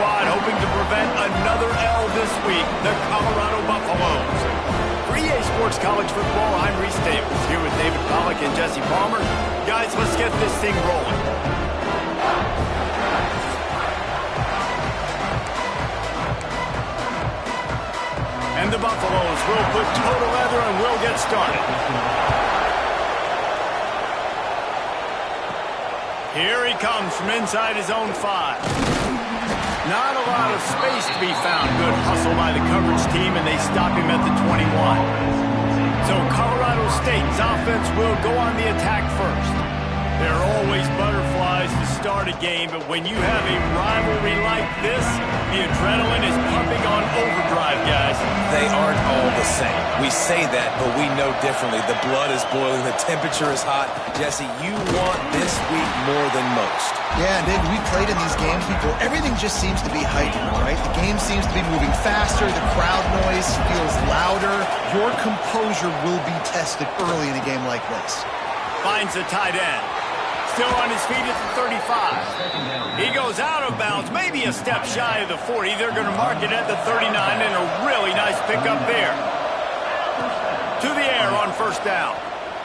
squad hoping to prevent another L this week, the Colorado Buffaloes. For EA Sports College Football, I'm Reese Davis, here with David Pollack and Jesse Palmer. Guys, let's get this thing rolling. And the Buffaloes will put total leather and will get started. Here he comes from inside his own 5. Not a lot of space to be found. Good hustle by the coverage team, and they stop him at the 21. So Colorado State's offense will go on the attack first. There are always butterflies to start a game, but when you have a rivalry like this, the adrenaline is pumping on overdrive, guys. They aren't all the same. We say that, but we know differently. The blood is boiling. The temperature is hot. Jesse, you want this week more than most. Yeah, and David, we played in these games before. Everything just seems to be heightened, right? The game seems to be moving faster. The crowd noise feels louder. Your composure will be tested early in a game like this. Finds the tight end. Still on his feet at the 35. He goes out of bounds, maybe a step shy of the 40. They're going to mark it at the 39, and a really nice pickup there. To the air on first down.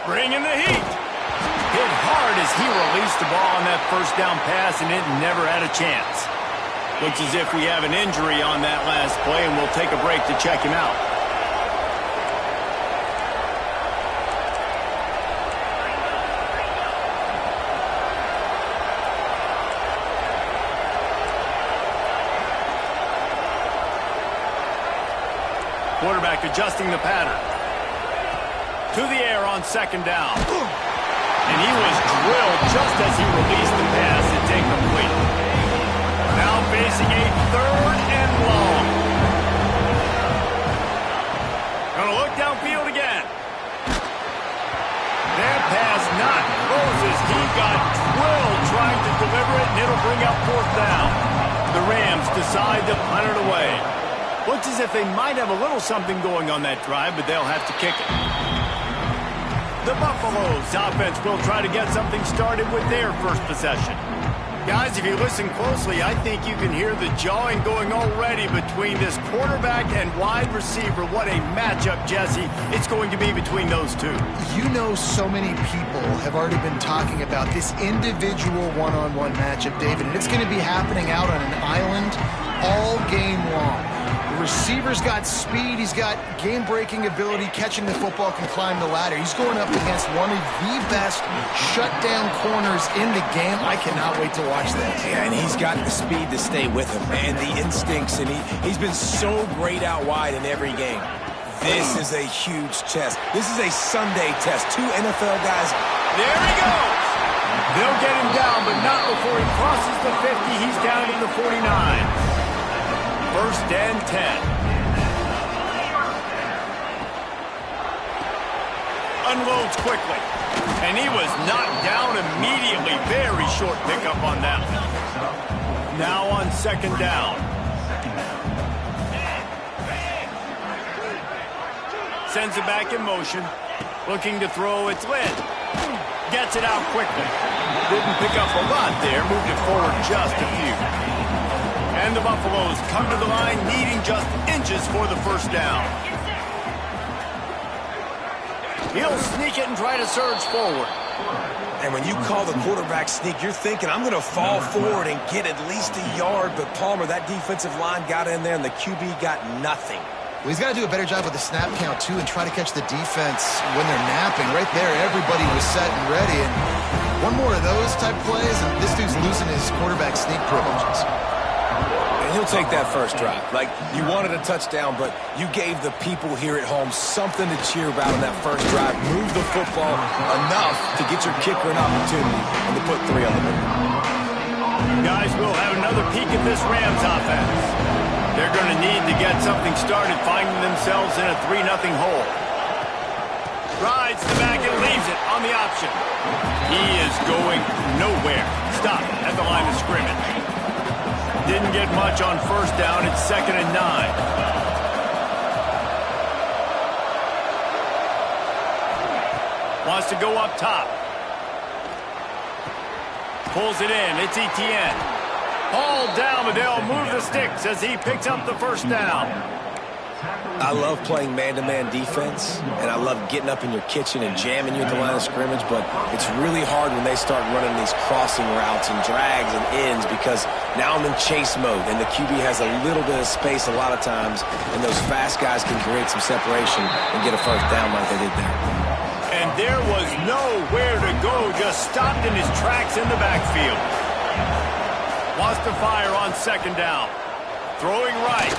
Bringing the heat. Hit hard as he released the ball on that first down pass, and it never had a chance. Looks as if we have an injury on that last play, and we'll take a break to check him out. Quarterback adjusting the pattern. To the air on second down. And he was drilled just as he released the pass. It's incomplete. Now facing a third and long. Gonna look downfield again. That pass not closes. He got drilled trying to deliver it, and it'll bring up fourth down. The Rams decide to punt it away. Looks as if they might have a little something going on that drive, but they'll have to kick it. The Buffaloes offense will try to get something started with their first possession. Guys, if you listen closely, I think you can hear the jawing going already between this quarterback and wide receiver. What a matchup, Jesse, it's going to be between those two. You know, so many people have already been talking about this individual one-on-one matchup, David, and it's going to be happening out on an island all game long. The receiver's got speed, he's got game-breaking ability, catching the football, can climb the ladder. He's going up against one of the best shutdown corners in the game. I cannot wait to watch this. Yeah, and he's got the speed to stay with him, and the instincts, and he's been so great out wide in every game. This is a huge test. This is a Sunday test. 2 NFL guys. There he goes. They'll get him down, but not before he crosses the 50. He's down to the 49. First and 10. Unloads quickly. And he was knocked down immediately. Very short pickup on that one. Now on second down. Sends it back in motion. Looking to throw. It's Lynn. Gets it out quickly. Didn't pick up a lot there. Moved it forward just a few. And the Buffaloes come to the line needing just inches for the first down. He'll sneak it and try to surge forward. And when you call the quarterback sneak, you're thinking, I'm going to fall forward and get at least a yard. But Palmer, that defensive line got in there, and the QB got nothing. Well, he's got to do a better job with the snap count, too, and try to catch the defense when they're napping. Right there, everybody was set and ready. And one more of those type plays, and this dude's losing his quarterback sneak privileges. And he'll take that first drive. Like, you wanted a touchdown, but you gave the people here at home something to cheer about on that first drive. Move the football enough to get your kicker an opportunity and to put 3 on the board. Guys, we'll have another peek at this Rams offense. They're going to need to get something started, finding themselves in a 3-0 hole. Rides the back and leaves it on the option. He is going nowhere. Stop at the line of scrimmage. Didn't get much on first down. It's 2nd and 9. Wants to go up top. Pulls it in. It's Etienne. Hauled down, but they'll move the sticks as he picks up the first down. I love playing man-to-man defense, and I love getting up in your kitchen and jamming you at the line of scrimmage, but it's really hard when they start running these crossing routes and drags and ends because now I'm in chase mode, and the QB has a little bit of space a lot of times, and those fast guys can create some separation and get a first down like they did there. And there was nowhere to go, just stopped in his tracks in the backfield. Wants to fire on second down. Throwing right.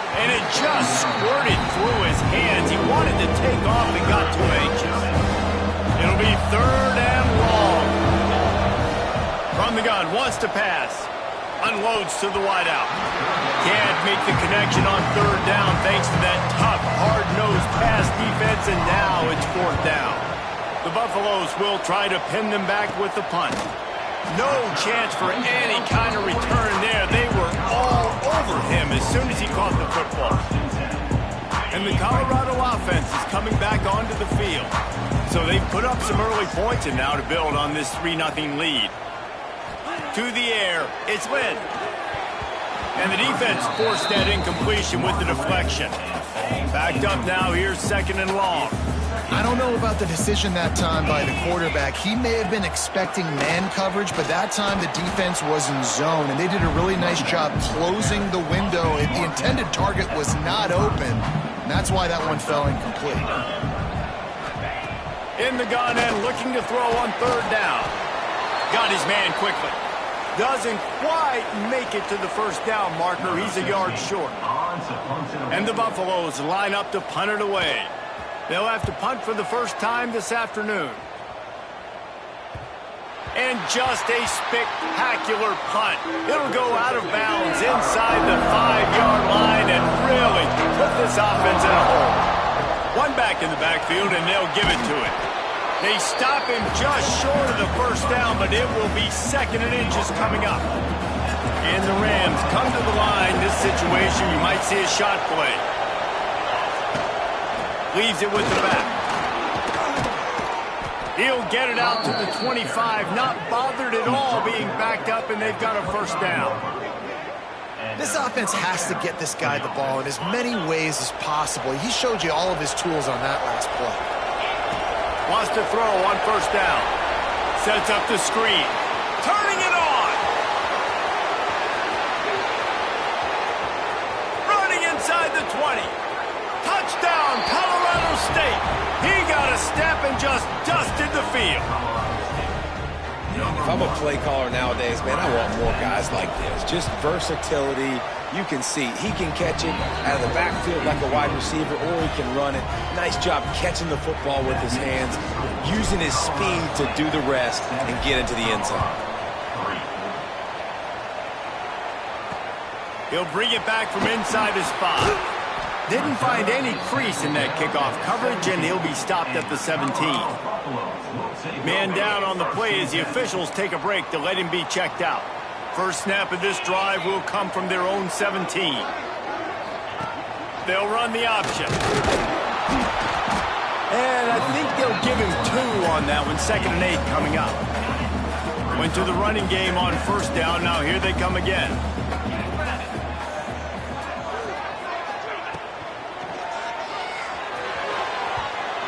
And it just squirted through his hands. He wanted to take off and got too anxious. It'll be third and long. From the gun, wants to pass. Unloads to the wideout. Can't make the connection on third down thanks to that tough, hard-nosed pass defense, and now it's fourth down. The Buffaloes will try to pin them back with the punt. No chance for any kind of return there. They were all over him as soon as he caught the football. And the Colorado offense is coming back onto the field. So they've put up some early points and now to build on this 3-0 lead. To the air, it's Lynn. And the defense forced that incompletion with the deflection. Backed up now, here's second and long. I don't know about the decision that time by the quarterback. He may have been expecting man coverage, but that time the defense was in zone, and they did a really nice job closing the window. The intended target was not open, and that's why that one fell incomplete. In the gun and looking to throw on third down. Got his man quickly. Doesn't quite make it to the first down marker. He's a yard short. And the Buffaloes line up to punt it away. They'll have to punt for the first time this afternoon. And just a spectacular punt. It'll go out of bounds inside the 5-yard line and really put this offense in a hole. One back in the backfield, and they'll give it to it. They stop him just short of the first down, but it will be second and inches coming up. And the Rams come to the line. This situation, you might see a shot play. Leaves it with the back. He'll get it out to the 25, not bothered at all being backed up, and they've got a first down. This offense has to get this guy the ball in as many ways as possible. He showed you all of his tools on that last play. Wants to throw on first down. Sets up the screen. Turning it on. Running inside the 20. Touchdown, Colorado State. He got a step and just dusted the field. If I'm a play caller nowadays, man, I want more guys like this. Just versatility. You can see he can catch it out of the backfield like a wide receiver, or he can run it. Nice job catching the football with his hands, using his speed to do the rest and get into the end zone. He'll bring it back from inside his spot. Didn't find any crease in that kickoff coverage, and he'll be stopped at the 17. Man down on the play as the officials take a break to let him be checked out. First snap of this drive will come from their own 17. They'll run the option. And I think they'll give him 2 on that one. Second and 8 coming up. Went to the running game on first down. Now here they come again.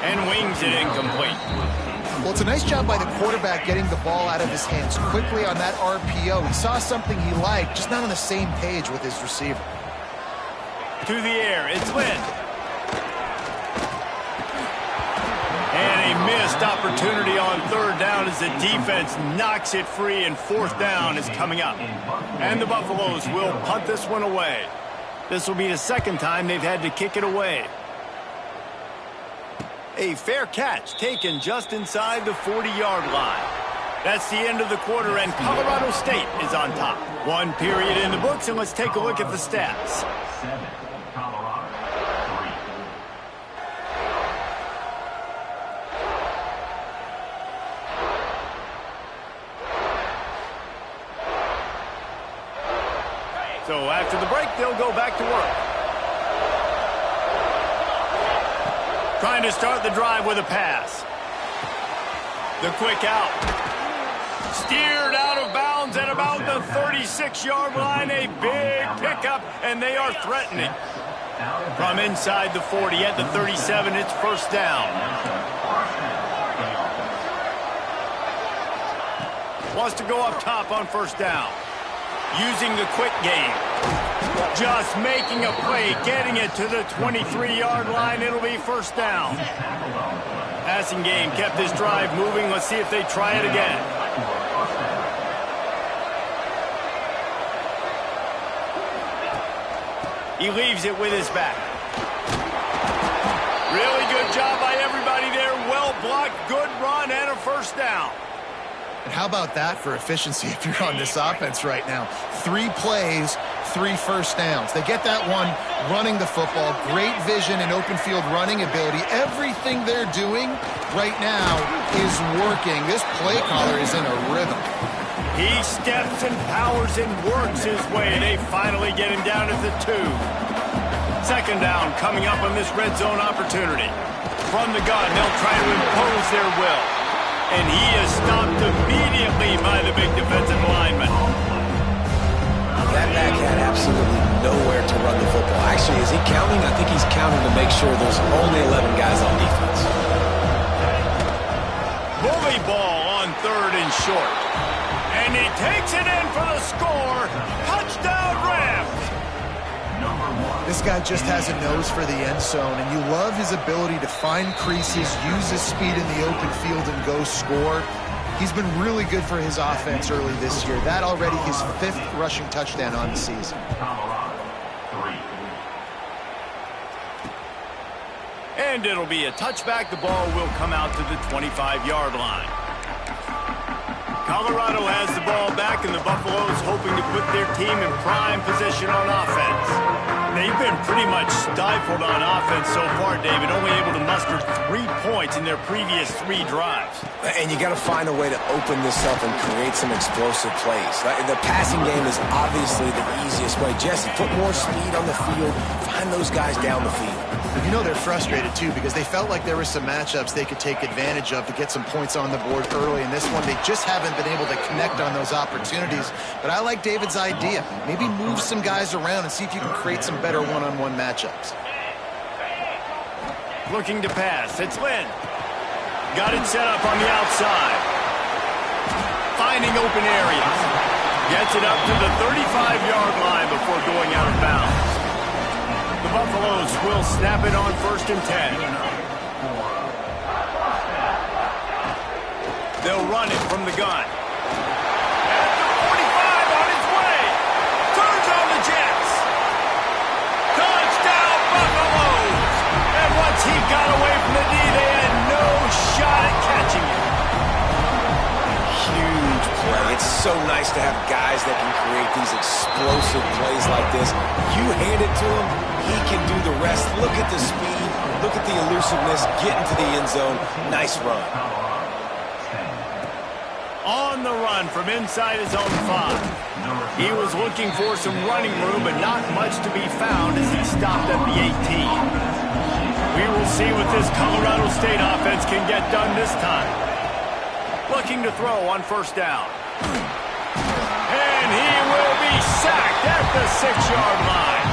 And wings it incomplete. Well, it's a nice job by the quarterback getting the ball out of his hands quickly on that RPO. He saw something he liked, just not on the same page with his receiver. To the air, it's Lynn. And a missed opportunity on third down as the defense knocks it free, and fourth down is coming up. And the Buffaloes will punt this one away. This will be the second time they've had to kick it away. A fair catch taken just inside the 40-yard line. That's the end of the quarter, and Colorado State is on top. One period in the books, and let's take a look at the stats. 7, Colorado, 3. So after the break, they'll go back to work. Trying to start the drive with a pass. The quick out. Steered out of bounds downs at about the 36-yard line. A big pickup, and they are threatening. From inside the 40 at the 37, it's first down. Wants to go up top on first down. Using the quick game. Just making a play, getting it to the 23-yard line. It'll be first down. Passing game kept this drive moving. Let's see if they try it again. He leaves it with his back. Really good job by everybody there. Well blocked, good run, and a first down. And how about that for efficiency if you're on this offense right now? 3 plays, 3 first downs. They get that one running the football. Great vision and open field running ability. Everything they're doing right now is working. This play caller is in a rhythm. He steps and powers and works his way. They finally get him down at the 2. Second down coming up on this red zone opportunity. From the gun, they'll try to impose their will. And he is stopped immediately by the big defensive lineman. That back had absolutely nowhere to run the football. Actually, is he counting? I think he's counting to make sure there's only 11 guys on defense. Bully ball on 3rd and short. And he takes it in for the score. Touchdown, Rams. This guy just has a nose for the end zone, and you love his ability to find creases, use his speed in the open field, and go score. He's been really good for his offense early this year. That already his 5th rushing touchdown on the season. And it'll be a touchback. The ball will come out to the 25-yard line. Colorado has the ball back, and the Buffaloes hoping to put their team in prime position on offense. They've been pretty much stifled on offense so far, David, only able to muster 3 points in their previous 3 drives. And you got to find a way to open this up and create some explosive plays. The passing game is obviously the easiest way. Jesse, put more speed on the field, find those guys down the field. You know they're frustrated, too, because they felt like there were some matchups they could take advantage of to get some points on the board early. In this one, they just haven't been able to connect on those opportunities. But I like David's idea. Maybe move some guys around and see if you can create some better one-on-one matchups. Looking to pass. It's Lynn. Got it set up on the outside. Finding open areas. Gets it up to the 35-yard line before going out of bounds. The Buffaloes will snap it on 1st and 10. They'll run it from the gun. At the 45 on its way. Turns on the Jets. Touchdown, Buffaloes. And once he got away from the D, they had no shot at catching him. Huge play. It's so nice to have guys that can create these explosive plays like this. You hand it to him, he can do the rest. Look at the speed. Look at the elusiveness. Get into the end zone. Nice run. On the run from inside his own 5. He was looking for some running room, but not much to be found as he stopped at the 18. We will see what this Colorado State offense can get done this time. Looking to throw on 1st down. And he will be sacked at the 6-yard line.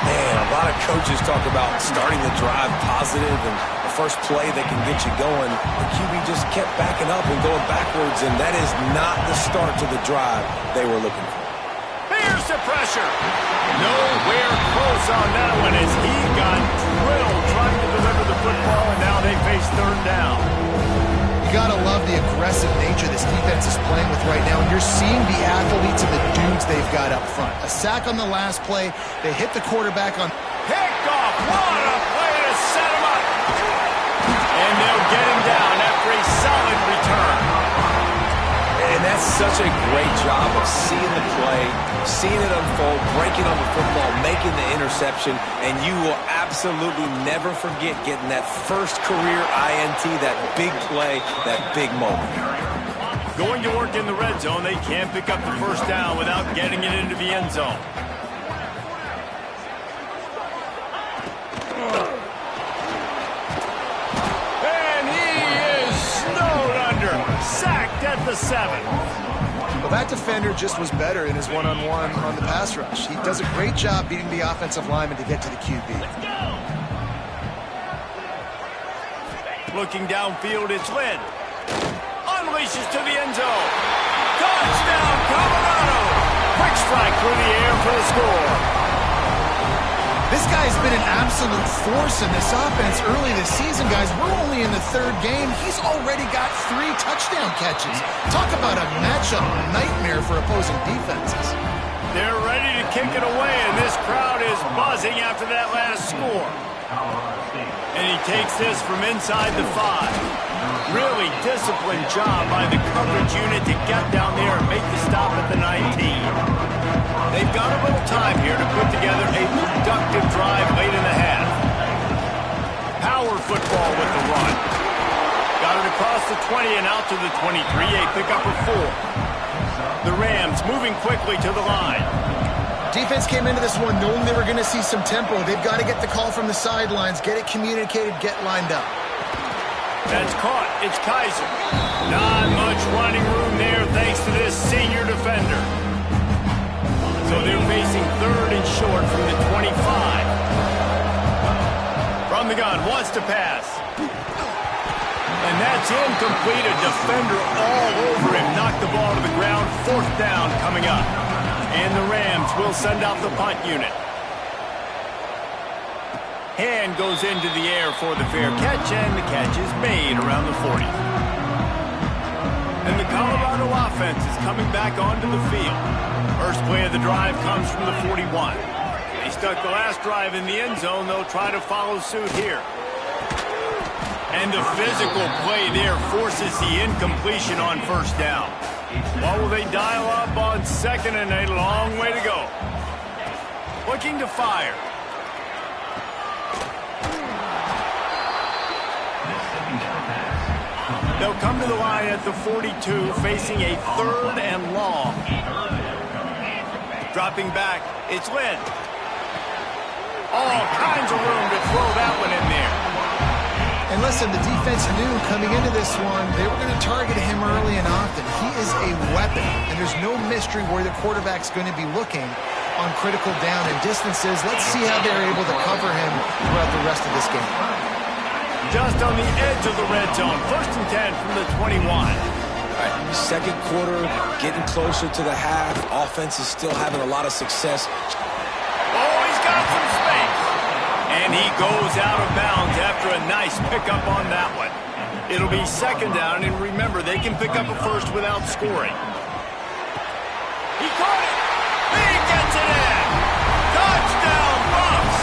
Man, a lot of coaches talk about starting the drive positive and the first play that can get you going. The QB just kept backing up and going backwards, and that is not the start to the drive they were looking for. Here's the pressure. Nowhere close on that one as he got drilled trying to deliver the football, and now they face 3rd down. You gotta love the aggressive nature this defense is playing with right now, and you're seeing the athletes and the dudes they've got up front. A sack on the last play. They hit the quarterback on... Picked off. What a play to set him up. And they'll get him down after a solid return. And that's such a great job of seeing the play, seeing it unfold, breaking on the football, making the interception, and you will absolutely never forget getting that first career INT, that big play, that big moment. Going to work in the red zone, they can't pick up the 1st down without getting it into the end zone. And he is snowed under, sacked at the 7. Well, that defender just was better in his one-on-one on the pass rush. He does a great job beating the offensive lineman to get to the QB. Looking downfield, it's Lynn. Unleashes to the end zone. Touchdown, Colorado! Quick strike through the air for the score. This guy's been an absolute force in this offense early this season, guys. We're only in the third game. He's already got 3 touchdown catches. Talk about a matchup nightmare for opposing defenses. They're ready to kick it away, and this crowd is buzzing after that last score. And he takes this from inside the 5. Really disciplined job by the coverage unit to get down there and make the stop at the 19. They've got a little time here to put together a productive drive late in the half. Power football with the run. Got it across the 20 and out to the 23, a pickup of 4. The Rams moving quickly to the line. Defense came into this one knowing they were going to see some tempo. They've got to get the call from the sidelines, get it communicated, get lined up. That's caught. It's Kaiser. Not much running room there thanks to this senior defender. So they're facing 3rd and short from the 25. From the gun, wants to pass. And that's incomplete. A defender all over him. Knocked the ball to the ground. 4th down coming up. And the Rams will send out the punt unit. Hand goes into the air for the fair catch, and the catch is made around the 40. And the Colorado offense is coming back onto the field. First play of the drive comes from the 41. They stuck the last drive in the end zone. They'll try to follow suit here. And the physical play there forces the incompletion on 1st down. What will they dial up on 2nd and a long way to go? Looking to fire. They'll come to the line at the 42, facing a 3rd and long. Dropping back, it's Lynn. All kinds of room to throw that one in there. And listen, the defense knew coming into this one, they were going to target him early and often. He is a weapon, and there's no mystery where the quarterback's going to be looking on critical down and distances. Let's see how they're able to cover him throughout the rest of this game. Just on the edge of the red zone. 1st and 10 from the 21. All right, 2nd quarter, getting closer to the half. Offense is still having a lot of success. Oh, he's got some space. And he goes out of bounds after a nice pickup on that one. It'll be 2nd down, and remember, they can pick up a 1st without scoring. He caught it. He gets it in. Touchdown, Bucks.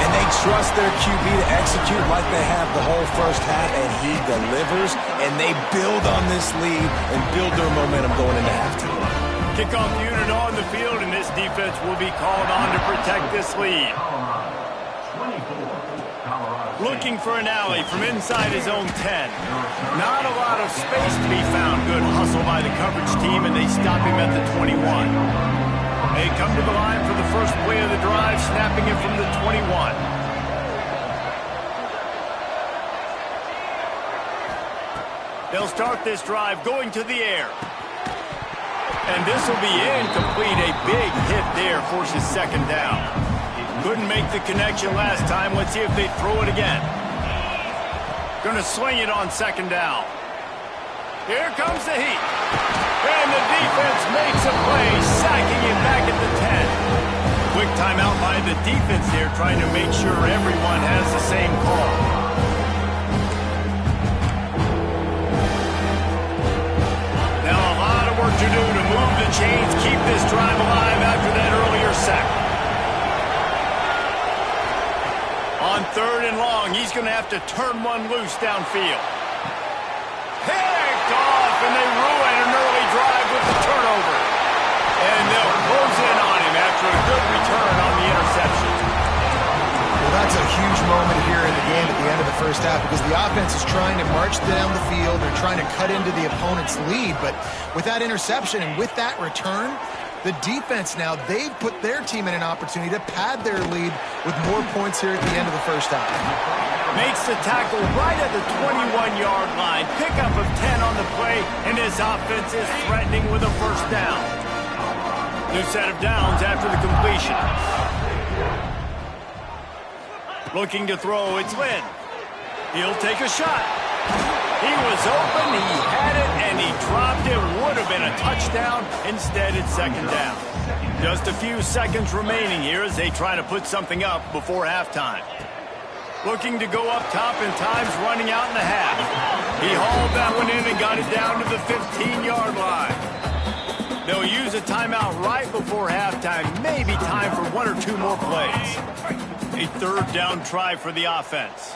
And they trust their QB to execute like they have the whole 1st half, and he delivers, and they build on this lead and build their momentum going into halftime. Kickoff unit on the field, and this defense will be called on to protect this lead. Looking for an alley from inside his own 10. Not a lot of space to be found. Good hustle by the coverage team, and they stop him at the 21. They come to the line for the first play of the drive, snapping it from the 21. They'll start this drive going to the air. And this will be incomplete. A big hit there forces 2nd down. Couldn't make the connection last time. Let's see if they throw it again. Going to swing it on 2nd down. Here comes the heat. And the defense makes a play, sacking it back at the 10. Quick timeout by the defense there, trying to make sure everyone has the same call. Now a lot of work to do to move the chains, keep this drive alive after that earlier sack. On 3rd and long, he's going to have to turn one loose downfield. Picked off, and they ruin an early drive with the turnover. And they'll close in on him after a good return on the interception. Well, that's a huge moment here in the game at the end of the 1st half because the offense is trying to march down the field. They're trying to cut into the opponent's lead. But with that interception and with that return, The defense now, they've put their team in an opportunity to pad their lead with more points here at the end of the first half. Makes the tackle right at the 21-yard line. Pickup of 10 on the play, and his offense is threatening with a first down. New set of downs after the completion. Looking to throw, it's Lynn. He'll take a shot. He was open, he had it, and he dropped it. Would have been a touchdown. Instead, it's second down. Just a few seconds remaining here as they try to put something up before halftime. Looking to go up top, and time's running out in the half. He hauled that one in and got it down to the 15-yard line. They'll use a timeout right before halftime. Maybe time for one or two more plays. A third down try for the offense.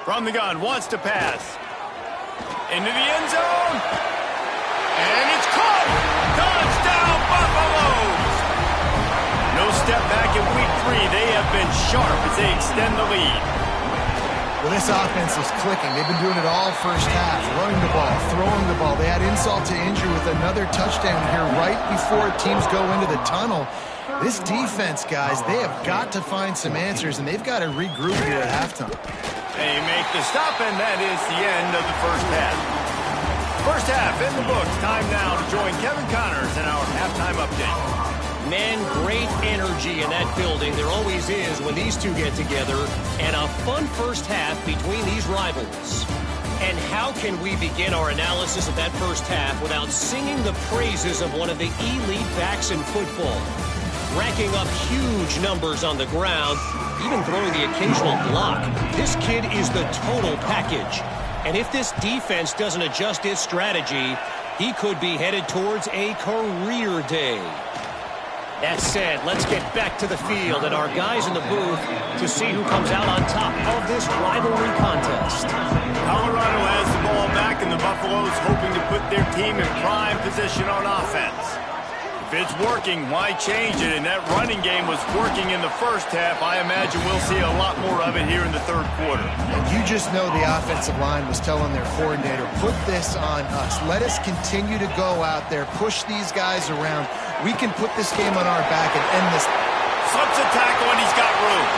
From the gun, wants to pass. Into the end zone. And it's caught. Touchdown, Buffaloes. No step back in week 3. They have been sharp as they extend the lead. Well, this offense is clicking. They've been doing it all first half. Running the ball, throwing the ball. They had insult to injury with another touchdown here right before teams go into the tunnel. This defense, guys, they have got to find some answers, and they've got to regroup here at halftime. They make the stop, and that is the end of the first half. First half in the books. Time now to join Kevin Connors in our halftime update. Man, great energy in that building. There always is when these two get together. And a fun first half between these rivals. And how can we begin our analysis of that first half without singing the praises of one of the elite backs in football? Racking up huge numbers on the ground, even throwing the occasional block. This kid is the total package. And if this defense doesn't adjust its strategy, he could be headed towards a career day. That said, let's get back to the field and our guys in the booth to see who comes out on top of this rivalry contest. Colorado has the ball back, and the Buffaloes hoping to put their team in prime position on offense. If it's working, why change it? And that running game was working in the first half. I imagine we'll see a lot more of it here in the third quarter. And you just know the offensive line was telling their coordinator, put this on us. Let us continue to go out there, push these guys around. We can put this game on our back and end this. Slips a tackle, and he's got room.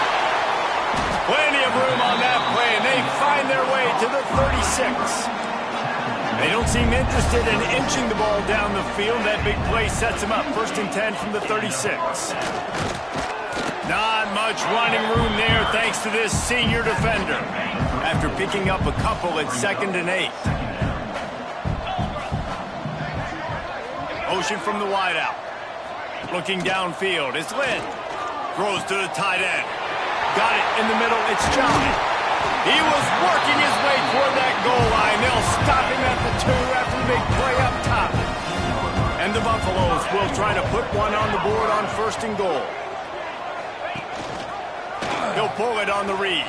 Plenty of room on that play, and they find their way to the 36. They don't seem interested in inching the ball down the field. That big play sets them up. 1st and 10 from the 36. Not much running room there thanks to this senior defender. After picking up a couple at 2nd and 8. Motion from the wideout. Looking downfield. It's Lynn. Throws to the tight end. Got it in the middle. It's Johnny. He was working his way toward that goal line. They'll stop him at the 2 after the big play up top. And the Buffaloes will try to put one on the board on 1st and goal. He'll pull it on the read.